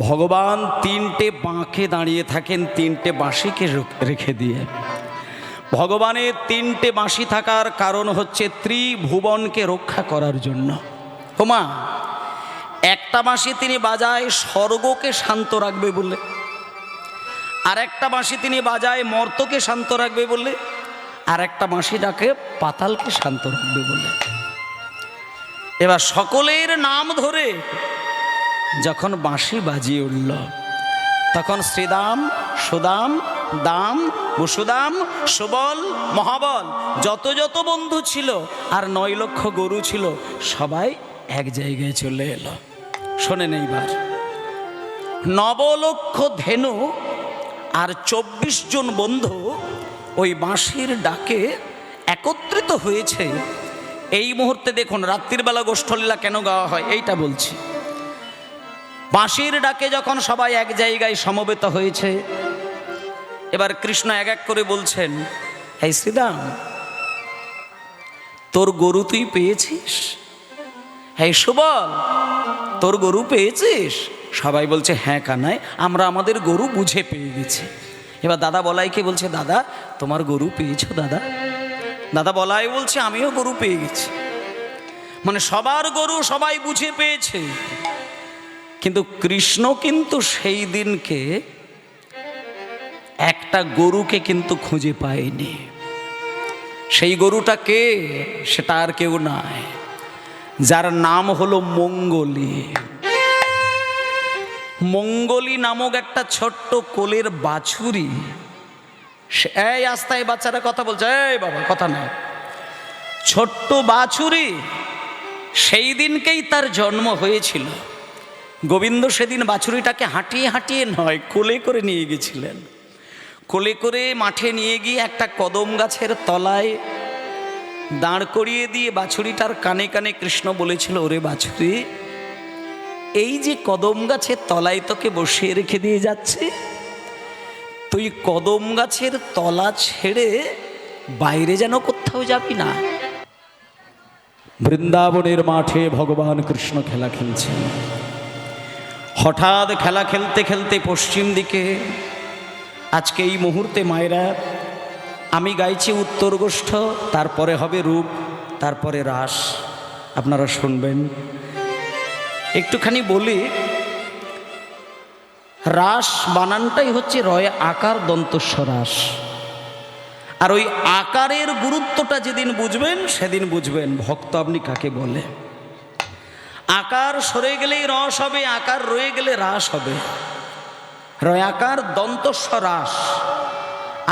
ভগবান তিনটে বাঁকে দাঁড়িয়ে থাকেন, তিনটে বাঁশিকে রেখে দিয়ে। ভগবানের তিনটে বাঁশি থাকার কারণ হচ্ছে ত্রিভুবনকে রক্ষা করার জন্য। ওমা, একটা বাঁশি তিনি বাজায় স্বর্গকে শান্ত রাখবে বলে, আর একটা বাঁশি তিনি বাজায় মর্তকে শান্ত রাখবে বলে, আর একটা বাঁশি ডাকে পাতালকে শান্ত রাখবে বলে। এবার সকলের নাম ধরে যখন বাঁশি বাজিয়ে উঠল, তখন শ্রীদাম, সুদাম, দাম, বসুদাম, সুবল, মহাবল যত যত বন্ধু ছিল আর 9 লক্ষ গরু ছিল, সবাই এক জায়গায় চলে এলো। শোনেন এইবার, 9 লক্ষ ধেনু আর 24 জন বন্ধু ওই বাঁশির ডাকে একত্রিত হয়েছে। এই মুহূর্তে দেখুন, রাত্রির বেলা গোষ্ঠলীলা কেন গাওয়া হয় এইটা বলছি। বাঁশির ডাকে যখন সবাই এক জায়গায় সমবেত হয়েছে, এবার কৃষ্ণ এক এক করে বলছেন, এই শ্রীদাম, তোর গরু তুই পেয়েছিস? এই সুবল, তোর গরু পেয়েছিস? সবাই বলছে, হ্যাঁ কানাই, আমরা আমাদের গরু বুঝে পেয়ে গেছি। এবার দাদা বলাইকে বলছে, দাদা তোমার গরু পেয়েছো? দাদা দাদা বলাই বলছে, আমিও গরু পেয়ে গেছি। মানে সবার গরু সবাই বুঝে পেয়েছে। কিন্তু কৃষ্ণ কিন্তু সেই দিনকে একটা গরুকে কিন্তু খুঁজে পায়নি। সেই গরুটা কে? সেটা আর কেউ নয়, যার নাম হলো মঙ্গলী। মঙ্গলী নামক একটা ছোট্ট কোলের বাছুরি। এই আস্তায় বাচ্চারা কথা বলছে, এই বাবা কথা না, ছোট্ট বাছুরি। সেই দিনকেই তার জন্ম হয়েছিল। গোবিন্দ সেদিন বাছুরিটাকে হাঁটিয়ে হাঁটিয়ে নয়, কোলে করে নিয়ে গেছিলেন। কোলে করে মাঠে নিয়ে গিয়ে একটা কদম গাছের তলায় দাঁড় করিয়ে দিয়ে বাছুরিটার কানে কানে কৃষ্ণ বলেছিল, ওরে বাছুরি, এই যে কদম গাছের তলায় তোকে বসিয়ে রেখে দিয়ে যাচ্ছে, তুই কদম গাছের তলা ছেড়ে বাইরে যেন কোথাও যাবি না। বৃন্দাবনের মাঠে ভগবান কৃষ্ণ খেলা খেলছেন। হঠাৎ খেলা খেলতে খেলতে পশ্চিম দিকে, আজকে এই মুহূর্তে মায়েরা আমি গাইছি উত্তর গোষ্ঠ, তারপরে হবে রূপ, তারপরে রাস। আপনারা শুনবেন। একটুখানি বলি, রাস বানানটাই হচ্ছে রয় আকার দন্তস্ব রাস। আর ওই আকারের গুরুত্বটা যেদিন বুঝবেন সেদিন বুঝবেন ভক্ত আপনি কাকে বলে। আকার সরে গেলেই রস হবে, আকার রয়ে গেলে রাস হবে। রয় আকার দন্তস্ব রাস।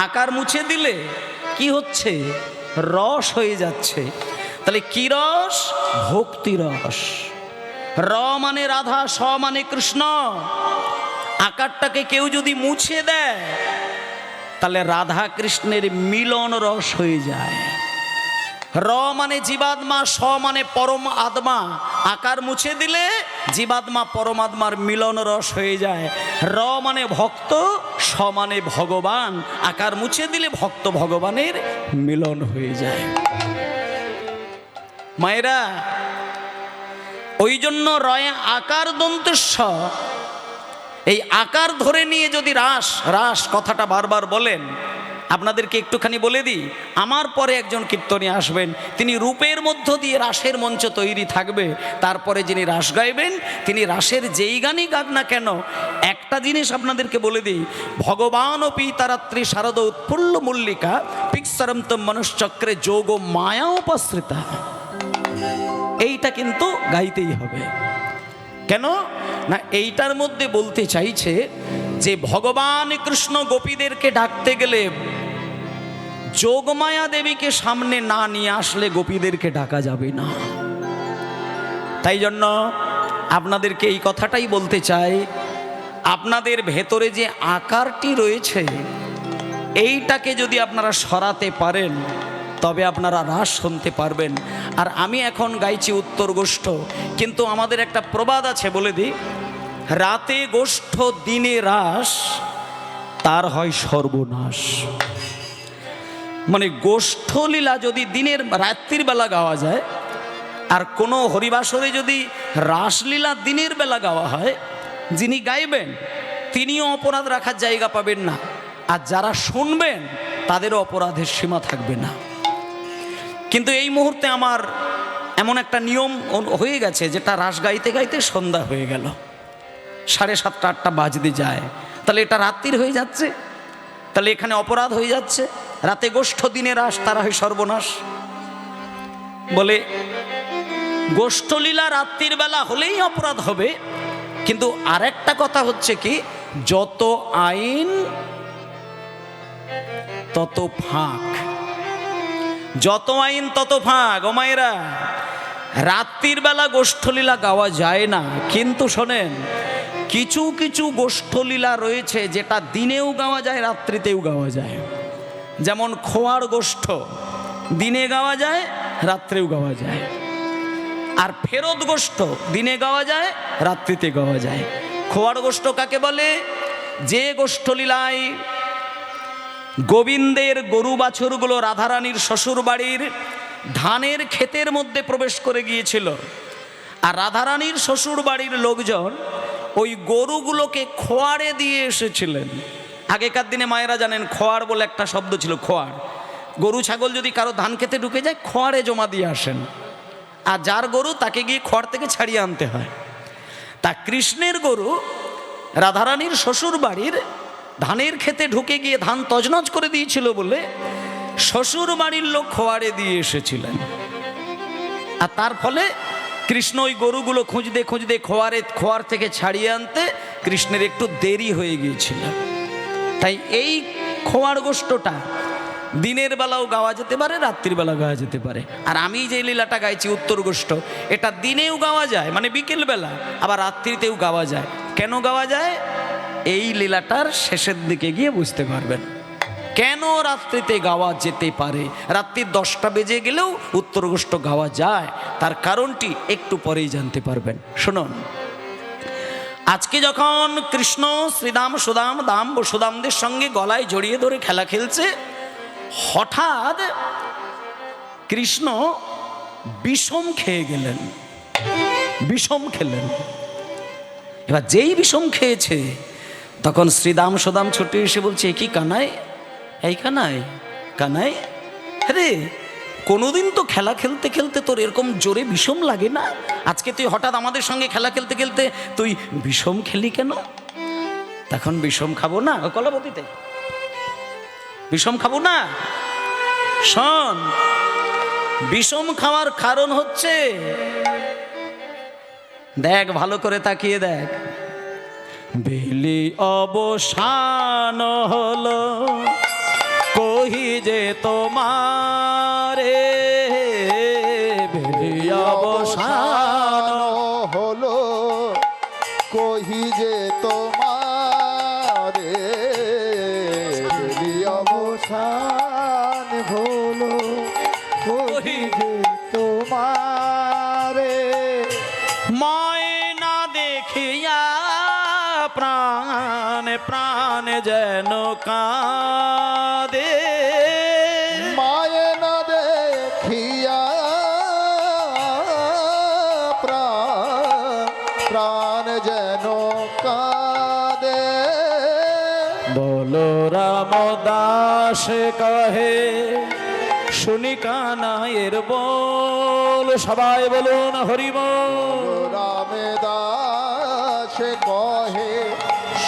আকার মুছে দিলে কি হচ্ছে? রস হয়ে যাচ্ছে। তাহলে কি রস? ভক্তি রস। র মানে রাধা, স মানে কৃষ্ণ। আকারটাকে কেউ যদি মুছে দেয় তাহলে রাধা কৃষ্ণের মিলন রস হয়ে যায়। র মানে জীবাত্মা, স মানে পরম আত্মা। আকার মুছে দিলে জীবাত্মা পরমাত্মার মিলন রস হয়ে যায়। র মানে ভক্ত, স মানে ভগবান। আকার মুছে দিলে ভক্ত ভগবানের মিলন হয়ে যায়। মায়েরা, ওই জন্য রয় আকার দন্তস্ব, এই আকার ধরে নিয়ে যদি রাস রাস কথাটা বারবার বলেন, আপনাদেরকে একটুখানি বলে দিই, আমার পরে একজন কীর্তনী আসবেন, তিনি রূপের মধ্য দিয়ে রাসের মঞ্চ তৈরি থাকবে। তারপরে যিনি রাস গাইবেন তিনি রাসের যেই গানই গাক না কেন, একটা জিনিস আপনাদেরকে বলে দিই, ভগবান ও পিতারাত্রি শারদ উৎফুল্ল মল্লিকা পিক্সরন্তম মনুষ্চক্রে যোগ মায়া উপসৃতা, এইটা কিন্তু গাইতেই হবে। কেন না, এইটার মধ্যে বলতে চাইছে যে ভগবান কৃষ্ণ গোপীদেরকে ডাকতে গেলে যোগমায়া দেবীকে সামনে না নিয়ে আসলে গোপীদেরকে ডাকা যাবে না। তাই জন্য আপনাদেরকে এই কথাটাই বলতে চাই, আপনাদের ভেতরে যে আকারটি রয়েছে এইটাকে যদি আপনারা সরাতে পারেন তবে আপনারা রাস শুনতে পারবেন। আর আমি এখন গাইছি উত্তর গোষ্ঠ, কিন্তু আমাদের একটা প্রবাদ আছে, বলে দিই, রাতে গোষ্ঠ দিনে রাস, তার হয় সর্বনাশ। মানে গোষ্ঠলীলা যদি দিনের রাত্রির বেলা গাওয়া যায়, আর কোনো হরিবাসরে যদি রাসলীলা দিনের বেলা গাওয়া হয়, যিনি গাইবেন তিনিও অপরাধ রাখার জায়গা পাবেন না, আর যারা শুনবেন তাদেরও অপরাধের সীমা থাকবে না। কিন্তু এই মুহূর্তে আমার এমন একটা নিয়ম হয়ে গেছে, যেটা রাস গাইতে গাইতে সন্ধ্যা হয়ে গেল, 7:30 8টা বাজতে যায়, তাহলে এটা রাত্রির হয়ে যাচ্ছে, তাহলে এখানে অপরাধ হয়ে যাচ্ছে। রাতে গোষ্ঠ, দিনে রাস, তারা হয় সর্বনাশ। বলে গোষ্ঠলীলা রাত্রির বেলা হলেই অপরাধ হবে, কিন্তু আরেকটা কথা হচ্ছে কি, যত আইন তত ফাঁক, যত আইন তত ফাঁক। ও মায়েরা, রাত্রির বেলা গোষ্ঠলীলা গাওয়া যায় না, কিন্তু শোনেন, কিছু কিছু গোষ্ঠলীলা রয়েছে যেটা দিনেও গাওয়া যায়, রাত্রিতেও গাওয়া যায়। যেমন খোয়ার গোষ্ঠ দিনে গাওয়া যায়, রাত্রেও গাওয়া যায়। আর ফেরত গোষ্ঠ দিনে গাওয়া যায়, রাত্রিতে গাওয়া যায়। খোয়ার গোষ্ঠ কাকে বলে? যে গোষ্ঠলীলায় গোবিন্দের গরু বাছুরগুলো রাধারানীর শ্বশুর বাড়ির ধানের ক্ষেতের মধ্যে প্রবেশ করে গিয়েছিল, আর রাধারানীর শ্বশুর বাড়ির লোকজন ওই গরুগুলোকে খোয়ারে দিয়ে এসেছিলেন। আগেকার দিনে মায়েরা জানেন, খোয়ার বলে একটা শব্দ ছিল, খোয়ার। গরু ছাগল যদি কারো ধান খেতে ঢুকে যায়, খোয়ারে জমা দিয়ে আসেন, আর যার গরু তাকে গিয়ে খোয়ার থেকে ছাড়িয়ে আনতে হয়। তা কৃষ্ণের গরু রাধারানীর শ্বশুর বাড়ির ধানের খেতে ঢুকে গিয়ে ধান তজনজ করে দিয়েছিল বলে শ্বশুর বাড়ির লোক খোয়ারে দিয়ে এসেছিলেন, আর তার ফলে কৃষ্ণ ওই গরুগুলো খুঁজতে খুঁজতে খোয়ার থেকে ছাড়িয়ে আনতে কৃষ্ণের একটু দেরি হয়ে গিয়েছিল। তাই এই খোয়ার গোষ্ঠটা দিনের বেলাও গাওয়া যেতে পারে, রাত্রির বেলা গাওয়া যেতে পারে। আর আমি যে লীলাটা গাইছি উত্তর গোষ্ঠ, এটা দিনেও গাওয়া যায়, মানে বিকেল বেলা, আবার রাত্রিতেও গাওয়া যায়। কেন গাওয়া যায়? এই লীলাটার শেষের দিকে গিয়ে বুঝতে পারবেন কেন রাত্রিতে গাওয়া যেতে পারে। রাত্রি 10টা বেজে গেলেও উত্তর গোষ্ঠ গাওয়া যায়, তার কারণটি একটু পরেই জানতে পারবেন। শুনুন, আজকে যখন কৃষ্ণ শ্রীদাম সুদাম দাম বসুদামদের সঙ্গে গলায় জড়িয়ে ধরে খেলা খেলছে, হঠাৎ কৃষ্ণ বিষম খেয়ে গেলেন, বিষম খেলেন। এবার যেই বিষম খেয়েছে, তখন শ্রীদাম সুদাম ছুটে এসে বলছে, কি কানাই, এই কানাই, কানাই, আরে কোনোদিন তো খেলা খেলতে খেলতে তোর এরকম জোরে বিষম লাগে না, আজকে তুই হঠাৎ আমাদের সঙ্গে খেলা খেলতে খেলতে তুই বিষম খেলি কেন? তখন বিষম খাবো না, কলাবতীতে বিষম খাবো না। শোন, বিষম খাওয়ার কারণ হচ্ছে, দেখ ভালো করে তাকিয়ে দেখ, বেলি অবসান হলো কহি যে তোমারে, বেলি অবসান হলো কহি যে তোমারে, বেলি অবসান হলো কহি যে তোমারে, ময়না দেখিয়া প্রাণ প্রাণ যেন কাঁদে, মায়না দেখিয়া প্রাণ প্রাণ যেন কাঁদে। বলরাম দাস কহে শুনি কানাইয়ের বল, সবাই বলুন হরি বল। রামে দাস কহে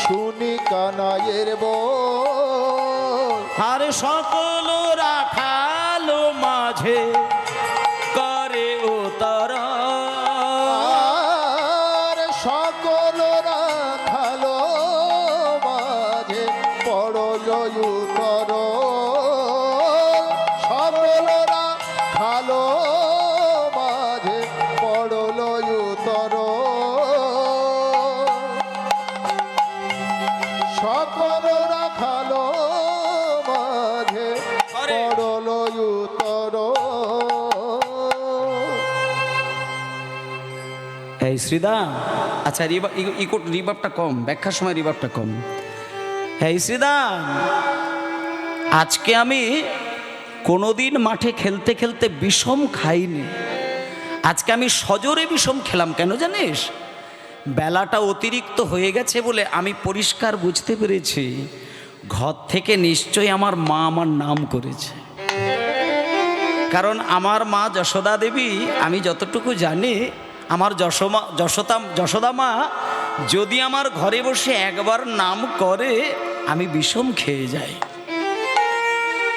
শুনি কানাইয়ের বল, আর সকল রাখাল মাঝে করে উতর, আর সকল রাখাল মাঝে পড়ল উতর, সকল রাখাল মাঝে পড়ল উতর, সকল রাখাল মাঝে পড়ল উতর। এই শ্রীদাম, আচ্ছা রিবাবটা কম, ব্যাখ্যার সময় রিবাবটা কম। এই শ্রীদাম, আজকে আমি কোনোদিন মাঠে খেলতে খেলতে বিষম খাইনি, আজকে আমি সজোরে বিষম খেলাম। কেন জানিস? বেলাটা অতিরিক্ত হয়ে গেছে বলে আমি পরিষ্কার বুঝতে পেরেছি ঘর থেকে নিশ্চয়ই আমার মা আমার নাম করেছে। কারণ আমার মা যশোদা দেবী, আমি যতটুকু জানি, আমার যশোদা মা যদি আমার ঘরে বসে একবার নাম করে আমি বিষম খেয়ে যাই।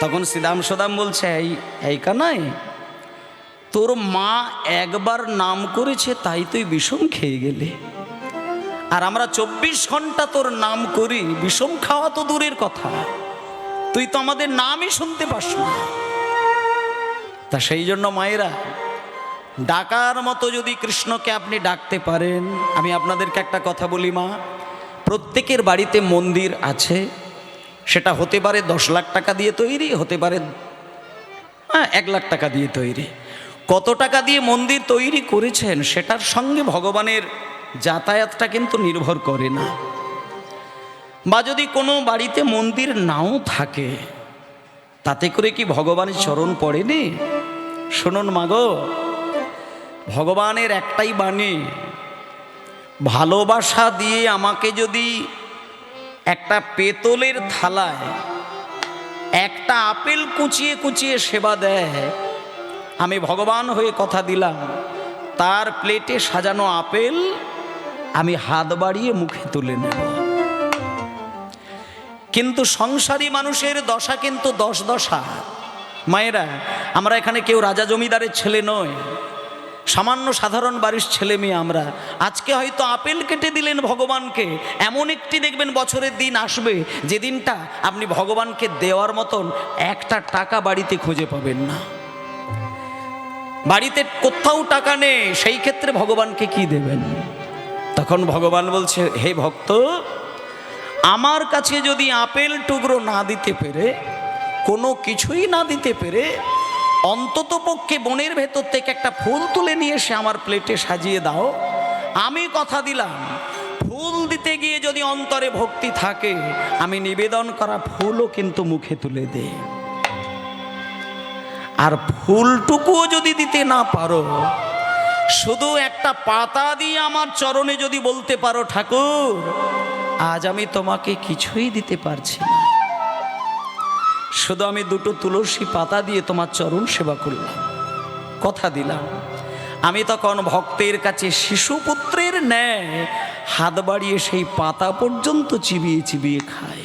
তখন শ্রীদাম সদাম বলছে, এই কানাই, তোর মা একবার নাম করেছে তাই তুই বিষম খেয়ে গেলে, আর আমরা 24 ঘন্টা তোর নাম করি, বিষম খাওয়া তো দূরের কথা, তুই তো আমাদের নামই শুনতে পাস না। তা সেই জন্য মায়েরা, ডাকার মতো যদি কৃষ্ণকে আপনি ডাকতে পারেন, আমি আপনাদেরকে একটা কথা বলি মা, প্রত্যেকের বাড়িতে মন্দির আছে, সেটা হতে পারে 10 লাখ টাকা দিয়ে তৈরি, হতে পারে 1 লাখ টাকা দিয়ে তৈরি। কত টাকা দিয়ে মন্দির তৈরি করেছেন সেটার সঙ্গে ভগবানের যাতায়াতটা কিন্তু নির্ভর করে না। বা যদি কোনো বাড়িতে মন্দির নাও থাকে, তাতে করে কি ভগবানের চরণ পড়েনি? শুনুন মাগো, ভগবানের একটাই বাণী, ভালোবাসা দিয়ে আমাকে যদি একটা পেতলের থালায় একটা আপেল কুচিয়ে কুচিয়ে সেবা দেয়, আমি ভগবান হয়ে কথা দিলাম তার প্লেটে সাজানো আপেল আমি হাত বাড়িয়ে মুখে তুলে নেব। কিন্তু সংসারী মানুষের দশা কিন্তু 10 দশা। মায়েরা, আমরা এখানে কেউ রাজা জমিদারের ছেলে নই, সামান্য সাধারণ বাড়ির ছেলে মেয়ে আমরা। আজকে হয়তো আপেল কেটে দিলেন ভগবানকে, এমন একটি দেখবেন বছরের দিন আসবে যে দিনটা আপনি ভগবানকে দেওয়ার মতন একটা টাকা বাড়িতে খুঁজে পাবেন না। বাড়িতে কোথাও টাকা নেই, সেই ক্ষেত্রে ভগবানকে কি দেবেন? তখন ভগবান বলছে, হে ভক্ত, আমার কাছে যদি আপেল টুকরো না দিতে পেরে, কোনো কিছুই না দিতে পেরে, অন্তত পক্ষে বনের ভেতর থেকে একটা ফুল তুলে নিয়ে এসে আমার প্লেটে সাজিয়ে দাও, আমি কথা দিলাম ফুল দিতে গিয়ে যদি অন্তরে ভক্তি থাকে, আমি নিবেদন করা ফুলও কিন্তু মুখে তুলে দেই। আর ফুলটুকুও যদি দিতে না পারো, শুধু একটা পাতা দিয়ে আমার চরণে যদি বলতে পারো, ঠাকুর আজ আমি তোমাকে কিছুই দিতে পারছি না, শুধু আমি 2টো তুলসী পাতা দিয়ে তোমার চরণ সেবা করলাম, কথা দিলাম, আমি তখন ভক্তের কাছে শিশুপুত্রের ন্যায় হাত বাড়িয়ে সেই পাতা পর্যন্ত চিবিয়ে চিবিয়ে খাই।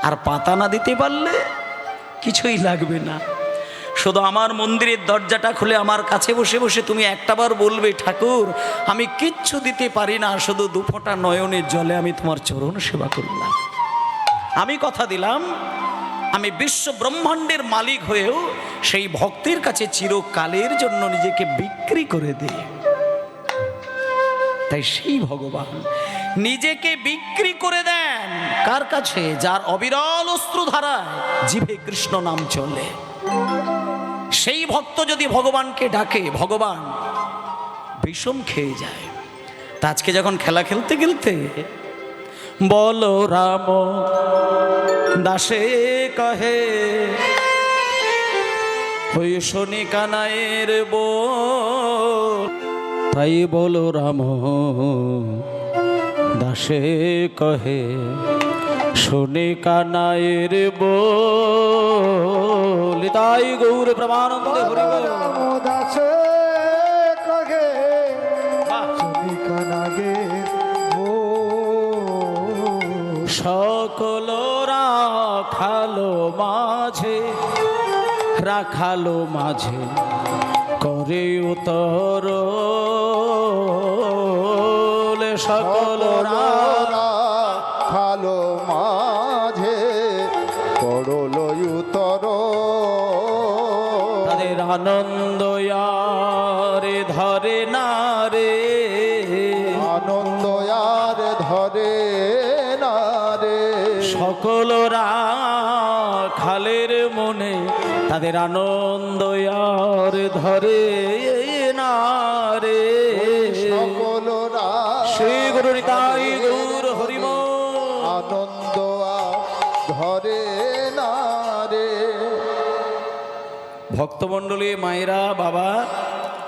আর পাতা না দিতে পারলে কিছুই লাগবে না, শুধু আমার মন্দিরের দরজাটা খুলে আমার কাছে বসে বসে তুমি একটাবার বলবে, ঠাকুর আমি কিচ্ছু দিতে পারি না, শুধু 2 ফোঁটা নয়নের জলে আমি তোমার চরণ সেবা করলাম। আমি কথা দিলাম আমি বিশ্ব ব্রহ্মাণ্ডের মালিক হয়েও সেই ভক্তের কাছে চিরকালের জন্য নিজেকে বিক্রি করে দিই। তাই সেই ভগবান নিজেকে বিক্রি করে দেন কার কাছে? যার অবিরল অশ্রুধারায় জিভে কৃষ্ণ নাম চলে। সেই ভক্ত যদি ভগবানকে ডাকে, ভগবান বিষম খেয়ে যায়। তা আজকে যখন খেলা খেলতে খেলতে বলো রাম দাসে কহে, ওই শনি কানাইয়ের বল, তাই বলো রাম দাসে কহে, শনি কানাইয়ের বল, তাই গৌর প্রমানন্দে হরি বল। দাসে কহে শনি কানাইয়ের বল, সকল রাখালো মাঝে, রাখালো মাঝে করে উতর, সকল রাখালো মাঝে করল উতর, তাদের আনন্দ আরে ধরে না রে, আনন্দ আর ধরে না রে, সকল রাখালের মনে তাদের আনন্দ আর ধরে না রে, সকল শ্রী গুরু নিতাই গৌর হরিব, আনন্দ আর ধরে না রে। ভক্তমণ্ডলী, মায়েরা, বাবা,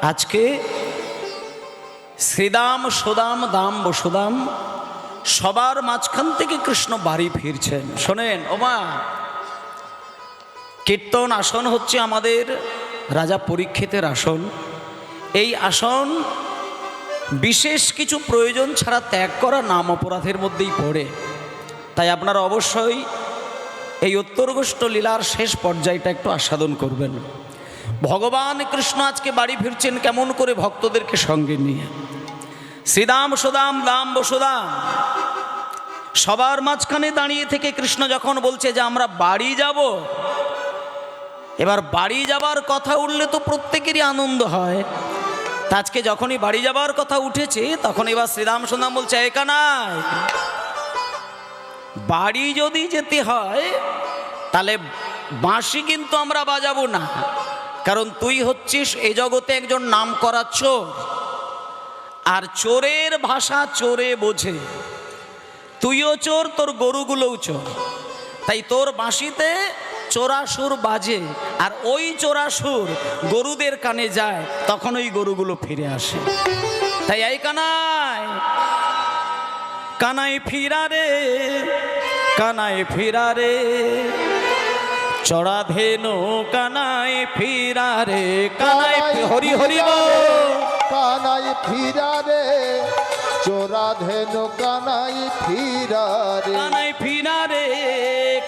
আজকে শ্রীদাম সুদাম দাম বসুদাম সবার মাঝখান থেকে কৃষ্ণ বাড়ি ফিরছেন। শোনেন ওমা, কীর্তন আসন হচ্ছে আমাদের রাজা পরীক্ষিতের আসন। এই আসন বিশেষ কিছু প্রয়োজন ছাড়া ত্যাগ করা নাম অপরাধের মধ্যেই পড়ে। তাই আপনারা অবশ্যই এই উত্তরগোষ্ঠ লীলার শেষ পর্যায়টা একটু আস্বাদন করবেন। ভগবান কৃষ্ণ আজকে বাড়ি ফিরছেন কেমন করে? ভক্তদেরকে সঙ্গে নিয়ে। শ্রীদাম সুদাম দাম বসুদাম সবার মাঝখানে দাঁড়িয়ে থেকে কৃষ্ণ যখন বলছে যে আমরা বাড়ি যাব, এবার বাড়ি যাবার কথা উঠলে তো প্রত্যেকেরই আনন্দ হয়। তা আজকে যখনই বাড়ি যাবার কথা উঠেছে তখন এবার শ্রীদাম সুদাম বলছে, এ কানাই, বাড়ি যদি যেতে হয় তাহলে বাঁশি কিন্তু আমরা বাজাবো না, কারণ তুই হচ্ছিস এ জগতে একজন নাম করা চোর, আর চোরের ভাষা চোরে বোঝে। তুইও চোর, তোর গরুগুলোও চোর, তাই তোর বাঁশিতে চোরাসুর বাজে, আর ওই চোরাসুর গরুদের কানে যায়, তখন ওই গরুগুলো ফিরে আসে। তাই এই কানাই, কানাই ফিরা রে, কানাই ফিরা রে, চড়া ধেনু কানাই ফিরা রে, কানাই হরি হরি বল, কানাই ফিরা রে, চোরা ধেনু কানাই ফিরা রে, কানাই ফিরা রে,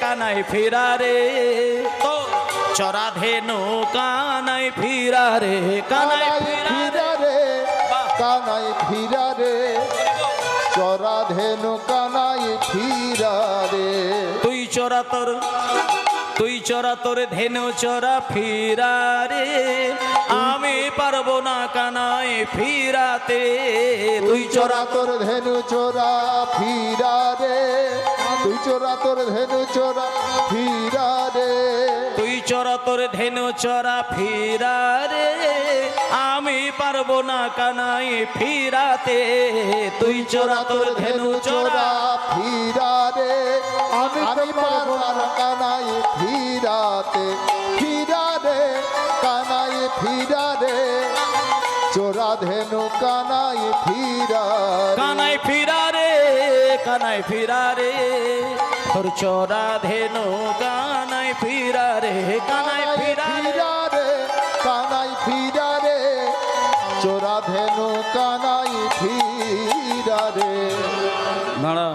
কানাই ফিরা রে, তো চড়া ধেনু কানাই ফিরা রে, কানাই ফিরা রে, কানাই ফিরা রে, চোরা ধেনু কানাই ফিরা রে। তুই চোরা তোর, তুই চোরা তোর ধেনু চোরা ফিরা রে, আমি পারবো না কানাই ফিরাতে। তুই চোরা তোর ধেনু চোরা ফিরা রে, তুই চোরা তোর ধেনু চোরা ফিরা রে, তুই চোরা তোর ধেনু চোরা ফিরা রে, আমি পারবো না কানাই ফিরাতে। তুই চোরা তোর ধেনু চোরা ফিরা রে, আমি পারবো না কানাই ফিরাতে। ফিরা রে, কানাই ফিরা রে, চোরা ধেনু কানাই ফিরা, কানাই ফিরা রে, কানাই ফিরা রে, তোর চোরা ধেনু কানাই ফিরা রে, কানাই ফিরা রে, কানাই ফিরা রে, চোরা ধেনু কানাই ফিরা রে। দাঁড়া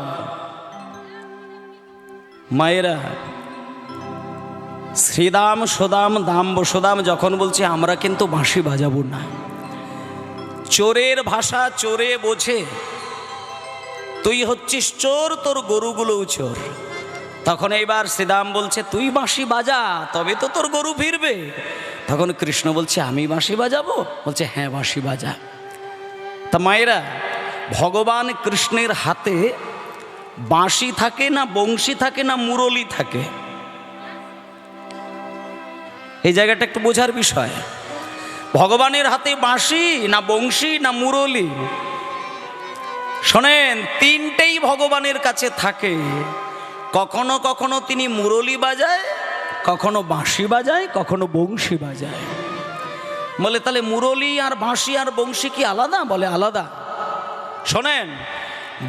মায়েরা, শ্রীদাম সুদাম দাম বসুদাম যখন বলছে আমরা কিন্তু বাঁশি বাজাবো না, চোরের ভাষা চোরে বোঝে, তুই হচ্ছিস চোর, তোর গরুগুলোও চোর, তখন এইবার শ্রীদাম বলছে তুই বাঁশি বাজা, তবে তো তোর গরু ফিরবে। তখন কৃষ্ণ বলছে আমি বাঁশি বাজাবো? বলছে হ্যাঁ বাঁশি বাজা। তা মায়েরা, ভগবান কৃষ্ণের হাতে বাঁশি থাকে না বংশী থাকে না মুরলি থাকে? এই জায়গাটা একটু বোঝার বিষয়। ভগবানের হাতে বাঁশি না বংশী না মুরলি? শোনেন, তিনটেই ভগবানের কাছে থাকে। কখনো কখনো তিনি মুরলি বাজায়, কখনো বাঁশি বাজায়, কখনো বংশী বাজায়। বলে তাহলে মুরলি আর বাঁশি আর বংশী কি আলাদা? বলে আলাদা। শোনেন,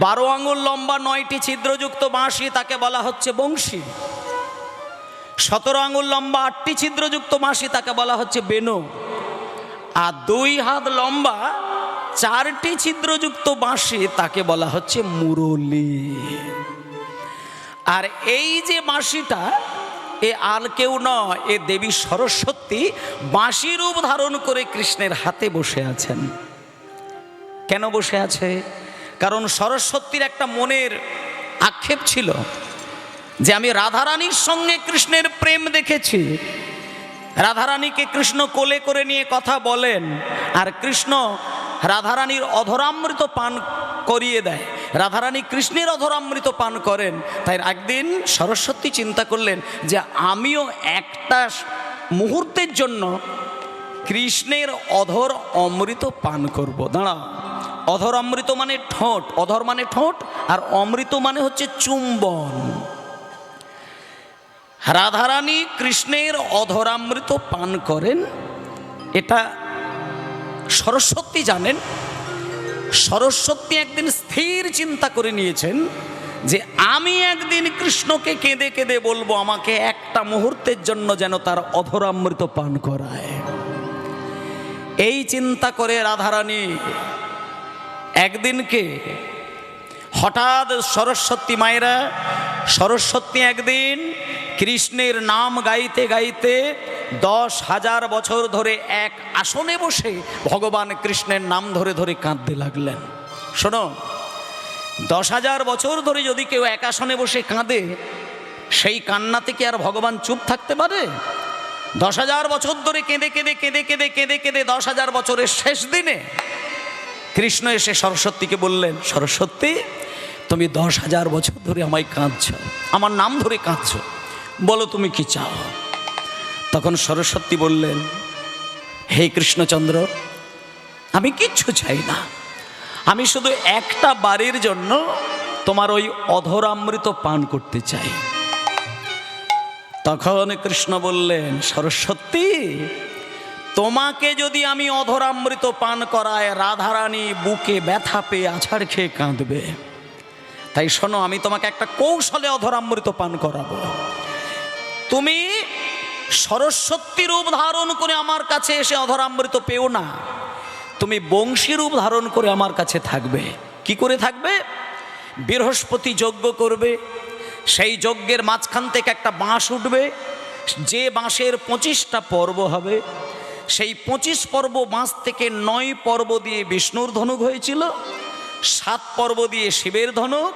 12 আঙুল লম্বা 9টি ছিদ্রযুক্ত বাঁশি তাকে বলা হচ্ছে বংশী। 17 আঙুল লম্বা 8টি ছিদ্রযুক্ত বাঁশি তাকে বলা হচ্ছে বেনু। আর 2 হাত লম্বা 4টি ছিদ্রযুক্ত বাঁশি তাকে বলা হচ্ছে মুরলি। আর এই যে বাঁশিটা, এ আর কেউ নয়, এ দেবী সরস্বতী বাঁশি রূপ ধারণ করে কৃষ্ণের হাতে বসে আছেন। কেন বসে আছে? কারণ সরস্বতীর একটা মনের আক্ষেপ ছিল যে আমি রাধারানীর সঙ্গে কৃষ্ণের প্রেম দেখেছি। রাধারানীকে কৃষ্ণ কোলে করে নিয়ে কথা বলেন, আর কৃষ্ণ রাধারানীর অধরামৃত পান করিয়ে দেয়, রাধারানী কৃষ্ণের অধরামৃত পান করেন। তাই একদিন সরস্বতী চিন্তা করলেন যে আমিও একটা মুহূর্তের জন্য কৃষ্ণের অধর অমৃত পান করব। দাঁড়া, অধর অমৃত মানে ঠোঁট, অধর মানে ঠোঁট, আর অমৃত মানে হচ্ছে চুম্বন। রাধারানী কৃষ্ণের অধরামৃত পান করেন, এটা সরস্বতী জানেন। সরস্বতী একদিন স্থির চিন্তা করে নিয়েছেন যে আমি একদিন কৃষ্ণকে কেঁদে কেঁদে বলবো আমাকে একটা মুহূর্তের জন্য যেন তার অধরামৃত পান করায়। এই চিন্তা করে রাধারানী একদিনকে হঠাৎ সরস্বতী মায়েরা সরস্বতী একদিন কৃষ্ণের নাম গাইতে গাইতে 10,000 বছর ধরে এক আসনে বসে ভগবান কৃষ্ণের নাম ধরে ধরে কাঁদতে লাগলেন। শোনো, 10,000 বছর ধরে যদি কেউ এক আসনে বসে কাঁদে, সেই কান্নাতে কি আর ভগবান চুপ থাকতে পারে? 10,000 বছর ধরে কেঁদে কেঁদে কেঁদে কেঁদে কেঁদে কেঁদে 10,000 বছরের শেষ দিনে কৃষ্ণ এসে সরস্বতীকে বললেন, সরস্বতী তুমি 10,000 বছর ধরে আমায় কাঁদছ, আমার নাম ধরে কাঁদছ, বলো তুমি কি চাও? তখন সরস্বতী বললেন, হে কৃষ্ণচন্দ্র, আমি কিচ্ছু চাই না, আমি শুধু একটা বারের জন্য তোমার ওই অধরামৃত পান করতে চাই। তখন কৃষ্ণ বললেন, সরস্বতী তোমাকে যদি আমি অধরামৃত পান করায় রাধারানী বুকে ব্যথা পেয়ে আছাড় খেয়ে কাঁদবে। তাই শোনো, আমি তোমাকে একটা কৌশলে অধরামৃত পান করাবো। তুমি সরস্বতী রূপ ধারণ করে আমার কাছে এসে অধরামৃত পেও না, তুমি বংশী রূপ ধারণ করে আমার কাছে থাকবে। কি করে থাকবে? বৃহস্পতি যজ্ঞ করবে, সেই যজ্ঞের মাঝখান থেকে একটা বাঁশ উঠবে, যে বাঁশের 25টা পর্ব হবে, সেই 25 পর্ব বাঁশ থেকে 9 পর্ব দিয়ে বিষ্ণুর ধনুক হয়েছিল, 7 পর্ব দিয়ে শিবের ধনুক,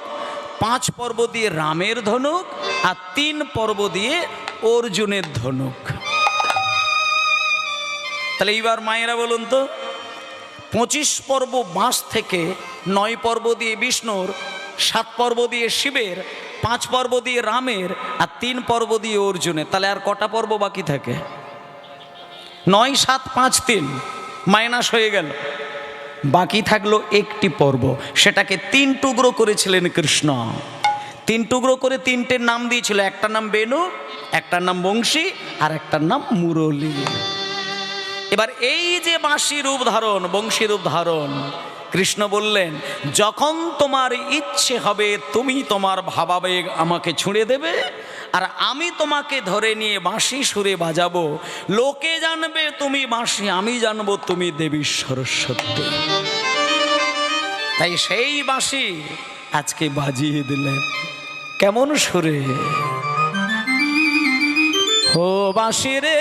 5 পর্ব দিয়ে রামের ধনুক, আর 3 পর্ব দিয়ে অর্জুনের ধনুক। তাহলে এইবার মায়েরা বলুন তো, 25 পর্ব বাঁশ থেকে 9 পর্ব দিয়ে বিষ্ণুর, 7 পর্ব দিয়ে শিবের, 5 পর্ব দিয়ে রামের, আর 3 পর্ব দিয়ে অর্জুনের, তাহলে আর কটা পর্ব বাকি থাকে? 9, 7, 5, 3 মাইনাস হয়ে গেল, বাকি থাকলো একটি পর্ব। সেটাকে 3 টুকরো করেছিলেন কৃষ্ণ। 3 টুকরো করে 3টের নাম দিয়েছিল, একটার নাম বেণু, একটার নাম বংশী, আর একটার নাম মুরলী। এবার এই যে বাঁশি রূপ ধারণ, বংশী রূপ ধারণ, কৃষ্ণ বললেন, যখন তোমার ইচ্ছে হবে তুমি তোমার ভাবাবেগ আমাকে ছুঁড়ে দেবে, আর আমি তোমাকে ধরে নিয়ে বাঁশি সুরে বাজাবো। লোকে জানবে তুমি বাঁশি, আমি জানবো তুমি দেবী সরস্বতী। তাই সেই বাঁশি আজকে বাজিয়ে দিলেন। কেমন সুরে? ও বাঁশি রে,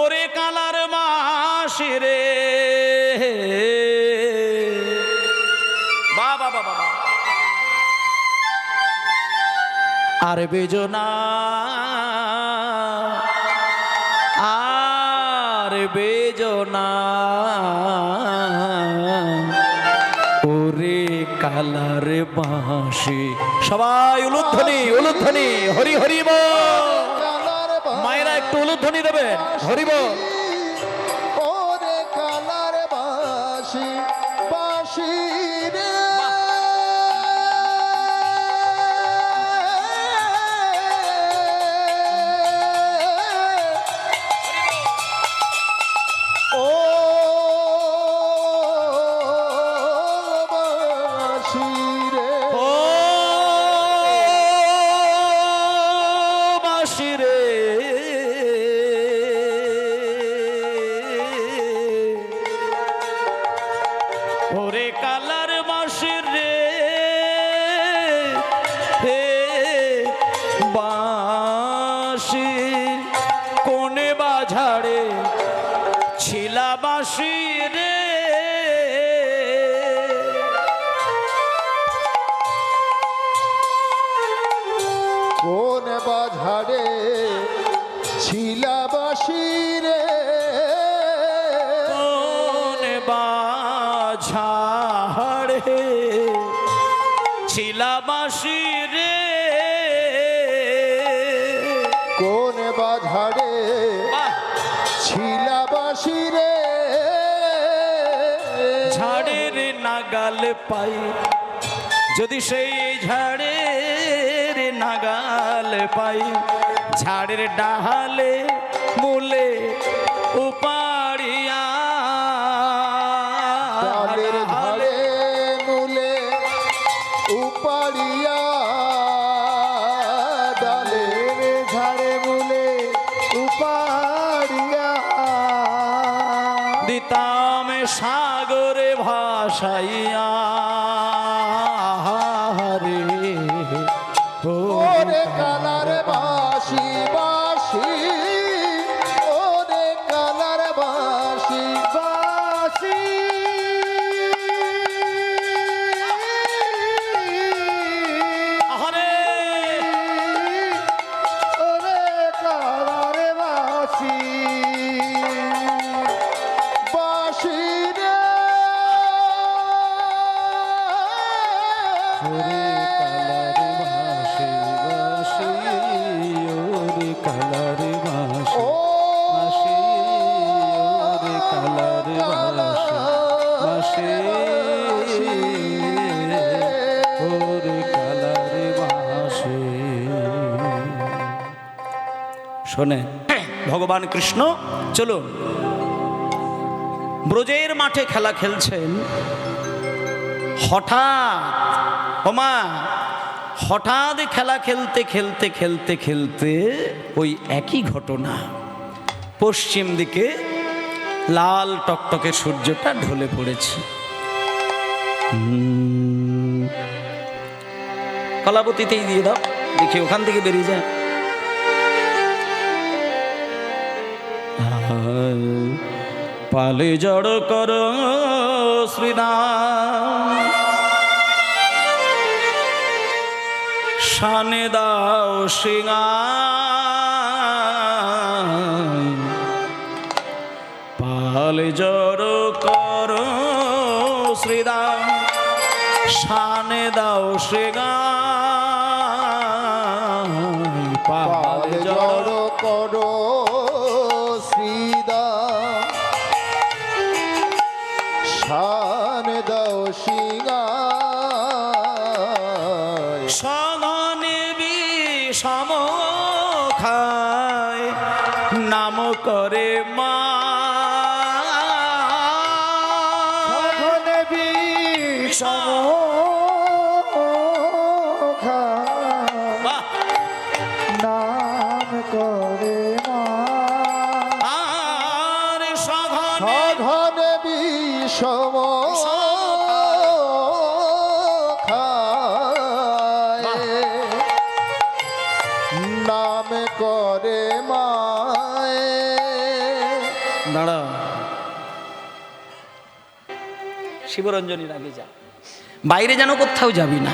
ওরে কালার বাঁশি রে, বাবা বাবা, আর বেজো না, আর বেজো না, ওরে কালার বাঁশি। সবাই উলুধ্বনি, উলুধ্বনি, হরি হরি বল। মায়েরা একটু উলুধ্বনি দেবেন, হরি বল। ওরে কালার বাঁশি, বাঁশি রে, ও বাঁশি রে, ও বাঁশি রে, ওরে কালার বাঁশি রে, হে বাঁশি কোনে বাঝাড়ে ছিলা বাঁশি রে, কোন বাঝারে ছিলা বাঁশি রে, কোন বাঝাড়ে ছিলা বাঁশি রে, কোন বাঝারে ছিলা বাঁশি রে, ঝাড়ের নাগাল পাই, যদি সেই ঝাড়ের নাগাল পাই, ঝাড়ের ডালে মূলে উপাড়িয়া ডালের ঝাড়ে মূলে উপাড়িয়া ডালের ঝাড়ে মূলে উপাড়িয়া দিতাম সাগরে ভাসাইয়া রে ওরে কালার বাঁশি বাঁশি ওরে কালার বাঁশি বাঁশি আরে ওরে কালার বাঁশি বাঁশি রে ওরে কালার ভাসে ভাসে ওরে কালার ভাসে ও ভাসে ওরে কালার ভাসে ভাসে ওরে কালার ভাসে। শোনে ভগবান কৃষ্ণ চলুন ব্রজের মাঠে খেলা খেলছেন, হঠাৎ খেলা খেলতে খেলতে খেলতে খেলতে ওই একই ঘটনা, পশ্চিম দিকে লাল টকটকে সূর্যটা ঢলে পড়েছে। কলাবতীতেই দিয়ে দাও, দেখি ওখান থেকে বেরিয়ে যায়। পালে জড় কর শ্রীরাম, শানে দাও সিংহাই, পালে জড় কর শ্রীরাম, শানে দাও সিংহাই, পালে জড় করো শ্রীদা শান দাও সিংহাই সগনে বিষম খায় নাম করে মা, সঘনে বিষম খায় বাহ! নাম করে মা আর সঘনে সঘনে বিষম খায় নাম করে মায় দাঁড়া, শিবরঞ্জনীর আগে যা, বাইরে যেন কোথাও যাবি না।